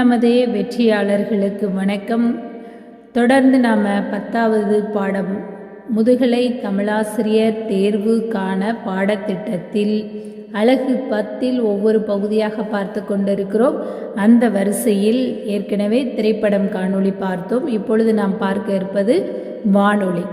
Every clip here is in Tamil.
நமது வெற்றியாளர்களுக்கு வணக்கம். தொடர்ந்து நாம் 10வது பாடம் முதுகலை தமிழாசிரியர் தேர்வுக்கான பாடத்திட்டத்தில் அலகு 10 ஒவ்வொரு பகுதியாக பார்த்து கொண்டிருக்கிறோம். அந்த வரிசையில் ஏற்கனவே திரைப்படம் காணொளி பார்த்தோம். இப்பொழுது நாம் பார்க்க இருப்பது வானொலி.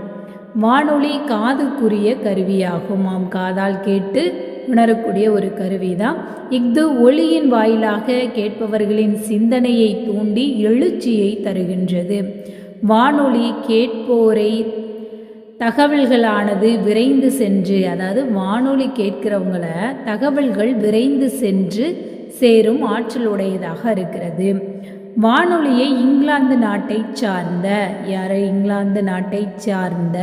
வானொலி காதுக்குரிய கருவியாகும். நாம் காதால் கேட்டு உணரக்கூடிய ஒரு கருவிதான். இஃது ஒளியின் வாயிலாக கேட்பவர்களின் சிந்தனையை தூண்டி எழுச்சியை தருகின்றது. வானொலி கேட்போரை தகவல்களானது விரைந்து சென்று, அதாவது வானொலி கேட்கிறவங்கள தகவல்கள் விரைந்து சென்று சேரும் ஆற்றலுடையதாக இருக்கிறது. வானொலியை இங்கிலாந்து நாட்டை சார்ந்த இங்கிலாந்து நாட்டை சார்ந்த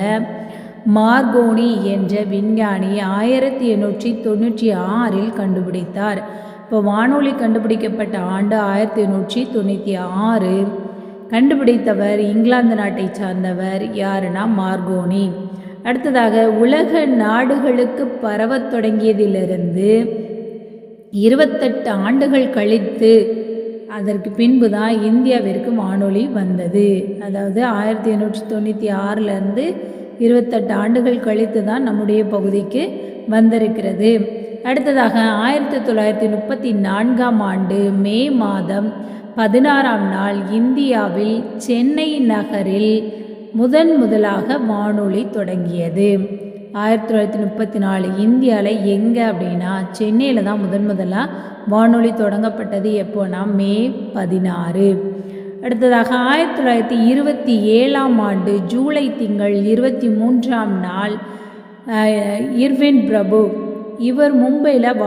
மார்கோனி என்ற விஞ்ஞானி 1896 கண்டுபிடித்தார். இப்போ வானொலி கண்டுபிடிக்கப்பட்ட ஆண்டு 1896. கண்டுபிடித்தவர் இங்கிலாந்து நாட்டை சார்ந்தவர் யாருன்னா மார்கோனி. அடுத்ததாக உலக நாடுகளுக்கு பரவத் தொடங்கியதிலிருந்து 28 ஆண்டுகள் கழித்து அதற்கு பின்பு தான் இந்தியாவிற்கு வானொலி வந்தது. அதாவது 1896 28 ஆண்டுகள் கழித்து தான் நம்முடைய பகுதிக்கு வந்திருக்கிறது. அடுத்ததாக 1934 ஆண்டு மே மாதம் 16 இந்தியாவில் சென்னை நகரில் முதலாக வானொலி தொடங்கியது. 1934 இந்தியாவில் எங்கே அப்படின்னா சென்னையில் தான் முதலாக வானொலி தொடங்கப்பட்டது. எப்போனா மே 16. அடுத்ததாக 1927 ஆண்டு ஜூலை திங்கள் 23 இர்வின் பிரபு இவர் மும்பையில்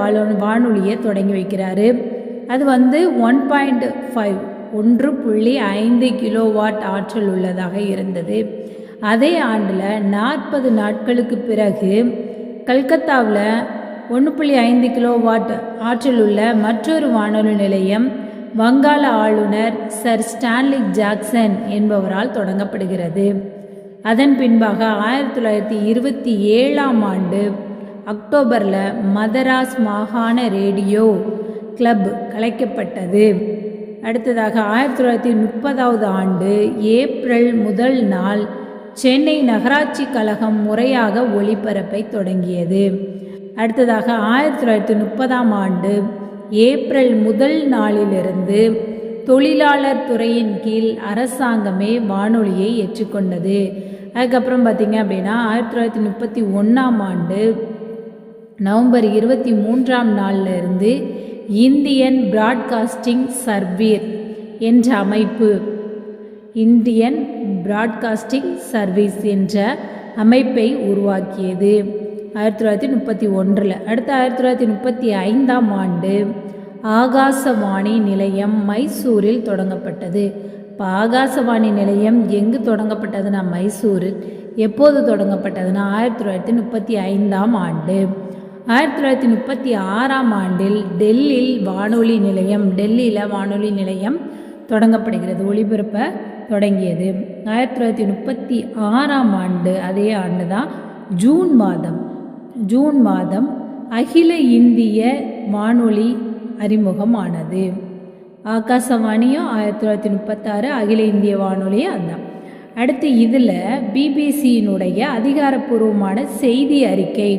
வானொலியை தொடங்கி வைக்கிறாரு. அது 1.5 கிலோவாட் ஆற்றல் உள்ளதாக இருந்தது. அதே ஆண்டில் 40 நாட்களுக்கு பிறகு கல்கத்தாவில் 1.5 கிலோவாட் ஆற்றல் உள்ள மற்றொரு வானொலி நிலையம் வங்காள ஆளுநர் சர் ஸ்டான்லி ஜாக்சன் என்பவரால் தொடங்கப்படுகிறது. அதன் பின்பாக 1927 ஆண்டு அக்டோபரில் மதராஸ் மாகாண ரேடியோ கிளப் கலைக்கப்பட்டது. அடுத்ததாக 1930 ஆண்டு ஏப்ரல் 1 சென்னை நகராட்சி கழகம் முறையாக ஒளிபரப்பை தொடங்கியது. அடுத்ததாக 1930 ஆண்டு ஏப்ரல் 1 தொழிலாளர் துறையின் கீழ் அரசாங்கமே வானொலியை ஏற்றுக்கொண்டது. அதுக்கப்புறம் பார்த்திங்க அப்படின்னா 1931 ஆண்டு நவம்பர் 23 இந்தியன் பிராட்காஸ்டிங் சர்வீஸ் என்ற அமைப்பு இந்தியன் பிராட்காஸ்டிங் சர்வீஸ் என்ற அமைப்பை உருவாக்கியது 1931. அடுத்து 1935 ஆண்டு ஆகாசவாணி நிலையம் மைசூரில் தொடங்கப்பட்டது. இப்போ ஆகாசவாணி நிலையம் எங்கு தொடங்கப்பட்டதுன்னா மைசூரில். எப்போது தொடங்கப்பட்டதுன்னா 1935 ஆண்டு. 1936 ஆண்டில் டெல்லியில் வானொலி நிலையம் தொடங்கப்படுகிறது, ஒளிபரப்ப தொடங்கியது. 1936 ஆண்டு அதே ஆண்டு தான் ஜூன் மாதம் அகில இந்திய வானொலி அறிமுகமானது. ஆகாசவாணியும் 1936, அகில இந்திய வானொலியும் அதுதான். அடுத்து இதில் பிபிசியினுடைய அதிகாரப்பூர்வமான செய்தி அறிக்கை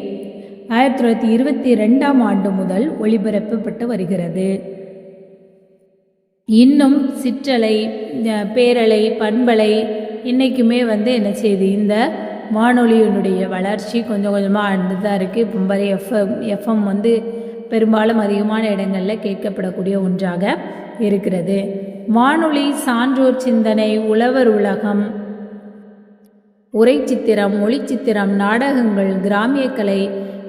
1922 ஆண்டு முதல் ஒளிபரப்பப்பட்டு வருகிறது. இன்னும் சிற்றலை, பேரலை, பண்பலை இன்றைக்குமே என்ன செய்யுது, இந்த வானொலியினுடைய வளர்ச்சி கொஞ்சம் கொஞ்சமாக ஆண்டு தான் இருக்குது. இப்போ எஃப்எம் பெரும்பாலும் அதிகமான இடங்களில் கேட்கப்படக்கூடிய ஒன்றாக இருக்கிறது. வானொலி சான்றோர் சிந்தனை, உழவர் உலகம், உரைச்சித்திரம், ஒளிச்சித்திரம், நாடகங்கள், கிராமிய கலை,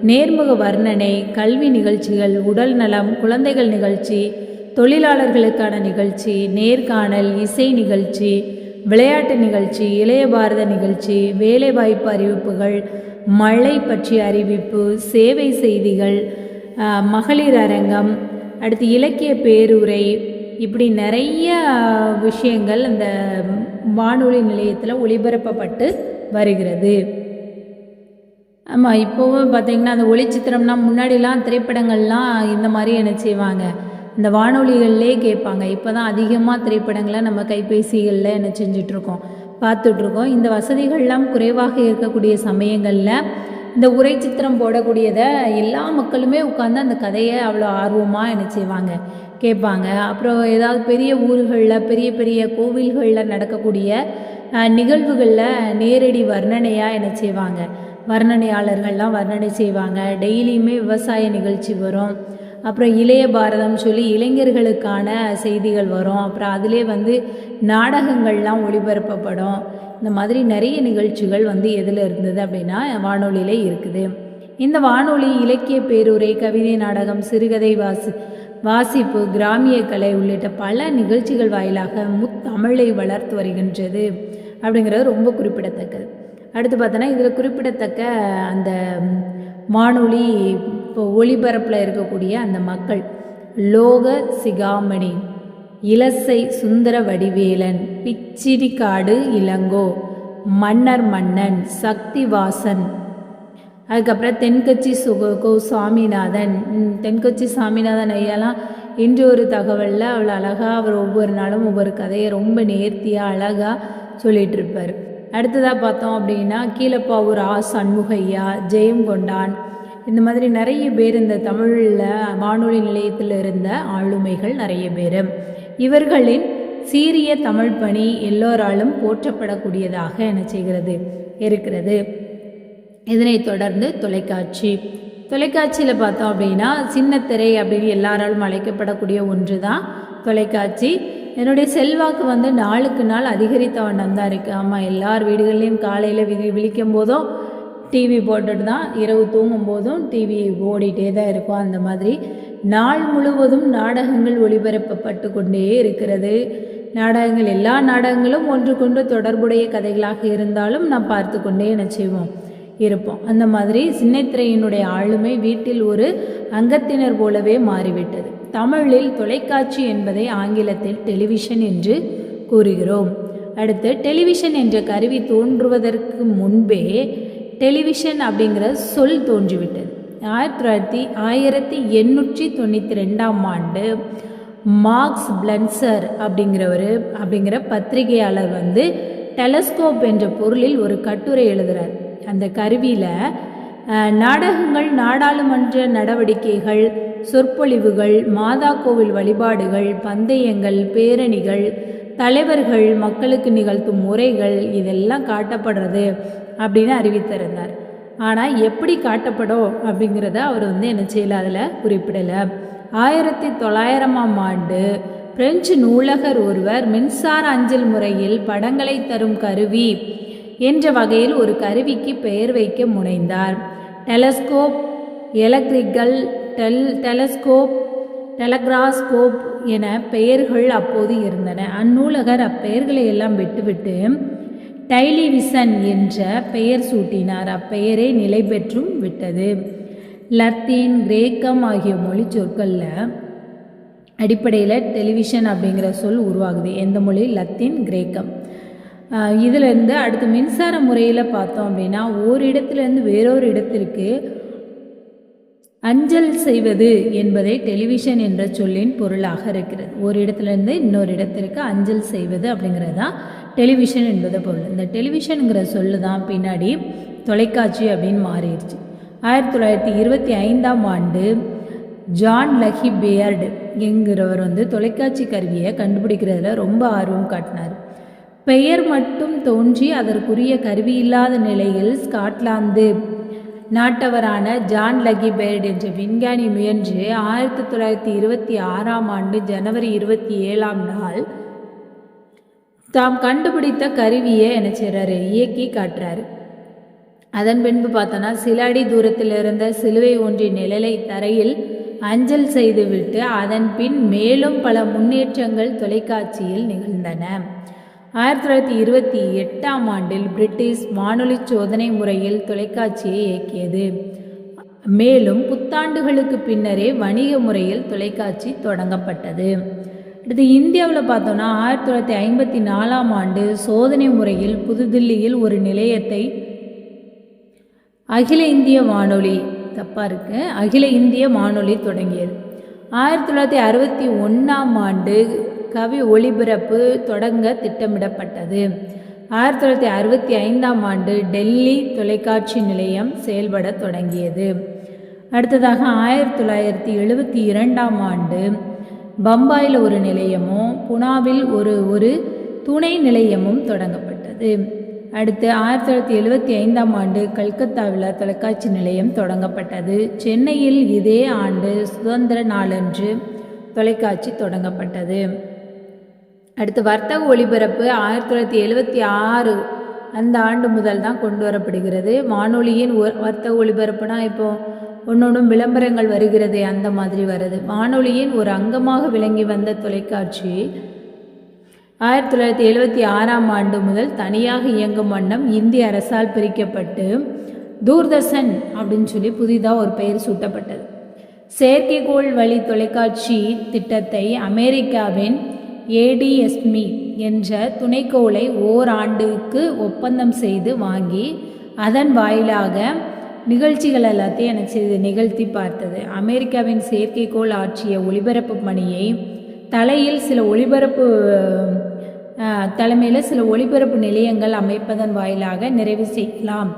நேர்முக வர்ணனை, கல்வி நிகழ்ச்சிகள், உடல் நலம், குழந்தைகள் நிகழ்ச்சி, தொழிலாளர்களுக்கான நிகழ்ச்சி, நேர்காணல், இசை நிகழ்ச்சி, விளையாட்டு நிகழ்ச்சி, இளைய பாரத நிகழ்ச்சி, வேலைவாய்ப்பு அறிவிப்புகள், மழை பற்றிய அறிவிப்பு, சேவை செய்திகள், மகளிர் அரங்கம், அடுத்து இலக்கிய பேருரை, இப்படி நிறைய விஷயங்கள் அந்த வானொலி நிலையத்தில் ஒளிபரப்பப்பட்டு வருகிறது. ஆமாம், இப்போவும் பார்த்திங்கன்னா அந்த ஒளிச்சித்திரம்னா முன்னாடிலாம் திரைப்படங்கள்லாம் இந்த மாதிரி என்ன செய்வாங்க, இந்த வானொலிகள்லே கேட்பாங்க. இப்போ தான் அதிகமாக திரைப்படங்களை நம்ம கைபேசிகளில் என்ன செஞ்சிட்ருக்கோம், பார்த்துட்ருக்கோம். இந்த வசதிகள்லாம் குறைவாக இருக்கக்கூடிய சமயங்களில் இந்த உரை சித்திரம் போடக்கூடியதை எல்லா மக்களுமே உட்காந்து அந்த கதையை அவ்வளோ ஆர்வமாக என்ன செய்வாங்க, கேட்பாங்க. அப்புறம் ஏதாவது பெரிய ஊர்களில் பெரிய பெரிய கோவில்களில் நடக்கக்கூடிய நிகழ்வுகளில் நேரடி வர்ணனையாக என்ன செய்வாங்க, வர்ணனையாளர்கள்லாம் வர்ணனை செய்வாங்க. டெய்லியுமே விவசாய நிகழ்ச்சி வரும். அப்புறம் இளைய பாரதம் சொல்லி இளைஞர்களுக்கான செய்திகள் வரும். அப்புறம் அதிலே நாடகங்கள்லாம் ஒளிபரப்பப்படும். இந்த மாதிரி நிறைய நிகழ்ச்சிகள் எதில் இருந்தது அப்படின்னா வானொலியிலே இருக்குது. இந்த வானொலி இலக்கிய பேருரை, கவிதை, நாடகம், சிறுகதை வாசிப்பு, கிராமிய கலை உள்ளிட்ட பல நிகழ்ச்சிகள் வாயிலாக முத்தமிழை வளர்த்து வருகின்றது அப்படிங்கிறது ரொம்ப குறிப்பிடத்தக்கது. அடுத்து பார்த்தோன்னா இதில் குறிப்பிடத்தக்க அந்த வானொலி இப்போ ஒளிபரப்பில் இருக்கக்கூடிய அந்த மக்கள்: லோக சிகாமணி, இலசை சுந்தர வடிவேலன், பிச்சிடிக்காடு இளங்கோ, மன்னர் மன்னன், சக்திவாசன், அதுக்கப்புறம் தென்கட்சி சாமிநாதன். தென்கட்சி சாமிநாதன் ஐயாலாம் இன்று ஒரு தகவலில் அவ்வளோ அழகாக அவர் ஒவ்வொரு நாளும் ஒவ்வொரு கதையை ரொம்ப நேர்த்தியாக அழகாக சொல்லிகிட்டு இருப்பார். அடுத்ததாக பார்த்தோம் அப்படின்னா கீழப்பாவூர் சண்முகையா, ஜெயம் கொண்டான், இந்த மாதிரி நிறைய பேர் இந்த தமிழில் வானொலி நிலையத்தில் இருந்த ஆளுமைகள் நிறைய பேர். இவர்களின் சீரிய தமிழ் பணி எல்லோராலும் போற்றப்படக்கூடியதாக என்ன செய்கிறது இருக்கிறது. இதனைத் தொடர்ந்து தொலைக்காட்சியில் பார்த்தோம் அப்படின்னா சின்னத்திரை அப்படின்னு எல்லாராலும் அழைக்கப்படக்கூடிய ஒன்று தான் தொலைக்காட்சி. என்னுடைய செல்வாக்கு நாளுக்கு நாள் அதிகரித்த வண்ணம் தான் இருக்குது. ஆமாம், எல்லார் வீடுகள்லேயும் காலையில் விழிக்கும் போதும் டிவி போட்டுட்டு தான், இரவு தூங்கும் போதும் டிவி ஓடிட்டே தான் இருக்கும். அந்த மாதிரி நாள் முழுவதும் நாடகங்கள் ஒளிபரப்பப்பட்டு கொண்டே இருக்கிறது. நாடகங்கள், எல்லா நாடகங்களும் ஒன்றுக்கொன்று தொடர்புடைய கதைகளாக இருந்தாலும் நாம் பார்த்து கொண்டே என்ன செய்வோம், இருப்போம். அந்த மாதிரி சின்னத்திரையினுடைய ஆளுமை வீட்டில் ஒரு அங்கத்தினர் போலவே மாறிவிட்டது. தமிழில் தொலைக்காட்சி என்பதை ஆங்கிலத்தில் டெலிவிஷன் என்று கூறுகிறோம். அடுத்து டெலிவிஷன் என்ற கருவி தோன்றுவதற்கு முன்பே டெலிவிஷன் அப்படிங்கிற சொல் தோன்றிவிட்டது. 1892ஆம் ஆண்டு மார்க்ஸ் பிளன்சர் அப்படிங்கிற பத்திரிகையாளர் டெலஸ்கோப் என்ற பொருளில் ஒரு கட்டுரை எழுதுகிறார். அந்த கருவியில் நாடகங்கள், நாடாளுமன்ற நடவடிக்கைகள், சொற்பொழிவுகள், மாதா கோவில் வழிபாடுகள், பந்தயங்கள், பேரணிகள், தலைவர்கள் மக்களுக்கு நிகழ்த்தும் முறைகள் இதெல்லாம் காட்டப்படுறது அப்படின்னு அறிவித்திருந்தார். ஆனால் எப்படி காட்டப்படும் அப்படிங்கிறத அவர் என்ன செய்யலை, அதில் குறிப்பிடலை. 1900ஆம் ஆண்டு பிரெஞ்சு நூலகர் ஒருவர் மின்சார அஞ்சல் முறையில் படங்களை தரும் கருவி என்ற வகையில் ஒரு கருவிக்கு பெயர் வைக்க முனைந்தார். டெலஸ்கோப், எலக்ட்ரிக்கல் டெலஸ்கோப், டெலகிராஸ்கோப் என பெயர்கள் அப்போது இருந்தன. அந்நூலகர் அப்பெயர்களை எல்லாம் விட்டுவிட்டு டெலிவிஷன் என்ற பெயர் சூட்டினார். அப்பெயரே நிலை பெற்றும் விட்டது. லத்தீன், கிரேக்கம் ஆகிய மொழி சொற்களில் அடிப்படையில் டெலிவிஷன் அப்படிங்கிற சொல் உருவாகுது. எந்த மொழி? லத்தீன், கிரேக்கம். இதிலேருந்து அடுத்து மின்சார முறையில் பார்த்தோம் அப்படின்னா ஓரிடத்துலேருந்து வேறொரு இடத்திற்கு அஞ்சல் செய்வது என்பதை டெலிவிஷன் என்ற சொல்லின் பொருளாக இருக்கிறது. ஒரு இடத்துலேருந்து இன்னொரு இடத்திற்கு அஞ்சல் செய்வது அப்படிங்கிறது தான் டெலிவிஷன் என்பது பொருள். இந்த டெலிவிஷனுங்கிற சொல்லு தான் பின்னாடி தொலைக்காட்சி அப்படின்னு மாறிடுச்சு. 1925ஆம் ஆண்டு ஜான் லஹி பேயர்டு என்கிறவர் தொலைக்காட்சி கருவியை கண்டுபிடிக்கிறதுல ரொம்ப ஆர்வம் காட்டினார். பெயர் மட்டும் தோன்றி அதற்குரிய கருவி இல்லாத நிலையில் ஸ்காட்லாந்து நாட்டவரான ஜான் லஹி பேயர்டு என்ற விஞ்ஞானி முயன்று 1926ஆம் ஆண்டு ஜனவரி 27ஆம் நாள் தாம் கண்டுபிடித்த கருவியை என்ன செய்கிறாரு, இயக்கி காட்டுறாரு. அதன் பின்பு பார்த்தோன்னா சில அடி தூரத்தில் இருந்த சிலுவை ஒன்றின் நிழலை தரையில் அஞ்சல் செய்துவிட்டு அதன் பின் மேலும் பல முன்னேற்றங்கள் தொலைக்காட்சியில் நிகழ்ந்தன. 1928ஆம் ஆண்டில் பிரிட்டிஷ் வானொலி சோதனை முறையில் தொலைக்காட்சியை இயக்கியது. மேலும் புத்தாண்டுகளுக்கு பின்னரே வணிக முறையில் தொலைக்காட்சி தொடங்கப்பட்டது. அடுத்து இந்தியாவில் பார்த்தோன்னா 1954ஆம் ஆண்டு சோதனை முறையில் புதுதில்லியில் ஒரு நிலையத்தை அகில இந்திய வானொலி தொடங்கியது. 1961ஆம் ஆண்டு கவி ஒளிபரப்பு தொடங்க திட்டமிடப்பட்டது. 1965ஆம் ஆண்டு டெல்லி தொலைக்காட்சி நிலையம் செயல்பட தொடங்கியது. அடுத்ததாக 1972ஆம் ஆண்டு பம்பாயில் ஒரு நிலையமும் புனாவில் ஒரு துணை நிலையமும் தொடங்கப்பட்டது. அடுத்து 1975ஆம் ஆண்டு கல்கத்தாவில் தொலைக்காட்சி நிலையம் தொடங்கப்பட்டது. சென்னையில் இதே ஆண்டு சுதந்திர நாளன்று தொலைக்காட்சி தொடங்கப்பட்டது. அடுத்து வர்த்தக ஒளிபரப்பு 1976 அந்த ஆண்டு முதல் தான் கொண்டு வரப்படுகிறது. வானொலியின் வர்த்தக ஒளிபரப்புனா இப்போ ஒன்னொன்றும் விளம்பரங்கள் வருகிறது, அந்த மாதிரி வருது. வானொலியின் ஒரு அங்கமாக விளங்கி வந்த தொலைக்காட்சி 1976ஆம் ஆண்டு முதல் தனியாக இயங்கும் வண்ணம் இந்திய அரசால் பிரிக்கப்பட்டு தூர்தர்ஷன் அப்படின்னு சொல்லி புதிதாக ஒரு பெயர் சூட்டப்பட்டது. செயற்கைக்கோள் வழி தொலைக்காட்சி திட்டத்தை அமெரிக்காவின் ADSME என்ற துணைக்கோளை ஓராண்டுக்கு ஒப்பந்தம் செய்து வாங்கி அதன் வாயிலாக நிகழ்ச்சிகள் எல்லாத்தையும் எனக்கு செய்து நிகழ்த்தி பார்த்தது. அமெரிக்காவின் செயற்கைக்கோள் ஆற்றிய ஒளிபரப்பு பணியை தலைமையில் சில ஒளிபரப்பு நிலையங்கள் அமைப்பதன் வாயிலாக நிறைவு செய்யலாம்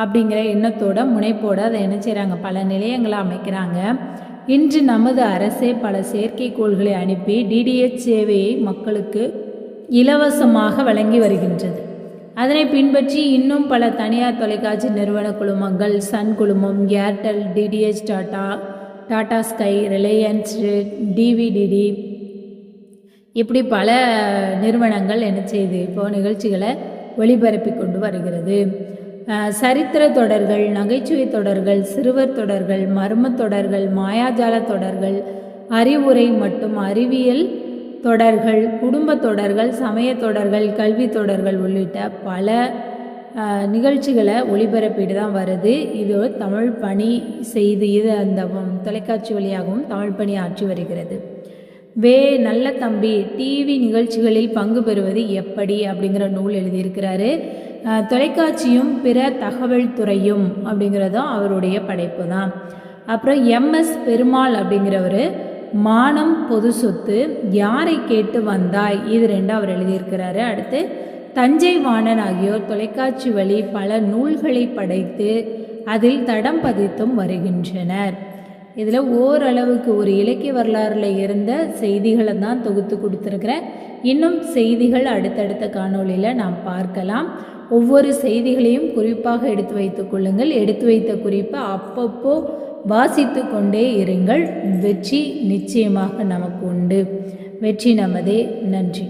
அப்படிங்கிற எண்ணத்தோட முனைப்போடு அதை என்ன செய்கிறாங்க, பல நிலையங்களை அமைக்கிறாங்க. இன்று நமது அரசே பல செயற்கைக்கோள்களை அனுப்பி DTH சேவையை மக்களுக்கு இலவசமாக வழங்கி வருகின்றது. அதனை பின்பற்றி இன்னும் பல தனியார் தொலைக்காட்சி நிறுவன குழுமங்கள் சன் குழுமம், Airtel, DTH, Tata sky, Reliance, DVDD இப்படி பல நிறுவனங்கள் என்ன செய்து இப்போது நிகழ்ச்சிகளை ஒளிபரப்பி கொண்டு வருகிறது. சரித்திர தொடர்கள், நகைச்சுவை தொடர்கள், சிறுவர் தொடர்கள், மர்ம தொடர்கள், மாயாஜால தொடர்கள், அறிவுரை மற்றும் அறிவியல் தொடர்கள், குடும்ப தொடர்கள், சமய தொடர்கள், கல்வி தொடர்கள் உள்ளிட்ட பல நிகழ்ச்சிகளை ஒளிபரப்பிட்டு தான் வருது. இது தமிழ் பணி செய்து இது அந்த தொலைக்காட்சி வழியாகவும் தமிழ் பணி ஆற்றி வருகிறது. நல்ல தம்பி டிவி நிகழ்ச்சிகளில் பங்கு பெறுவது எப்படி அப்படிங்கிற நூல் எழுதியிருக்கிறாரு. தொலைக்காட்சியும் பிற தகவல் துறையும் அப்படிங்கிறதும் அவருடைய படைப்பு தான். அப்புறம் MS பெருமாள் அப்படிங்கிறவர் மானம் பொது சொத்து, யாரை கேட்டு வந்தாய், இது 2 அவர் எழுதியிருக்கிறாரு. அடுத்து தஞ்சை வாணன் ஆகியோர் தொலைக்காட்சி வழி பல நூல்களை படைத்து அதில் தடம் பதித்தும் வருகின்றனர். இதில் ஓரளவுக்கு ஒரு இலக்கிய வரலாறுல இருந்த செய்திகளை தான் தொகுத்து கொடுத்துருக்கிறேன். இன்னும் செய்திகள் அடுத்தடுத்த காணொளியில் நாம் பார்க்கலாம். ஒவ்வொரு செய்திகளையும் குறிப்பாக எடுத்து வைத்துக் கொள்ளுங்கள். எடுத்து வைத்த குறிப்பை அப்பப்போ வாசித்து கொண்டே இருங்கள். வெற்றி நிச்சயமாக நமக்கு உண்டு. வெற்றி நமதே. நன்றி.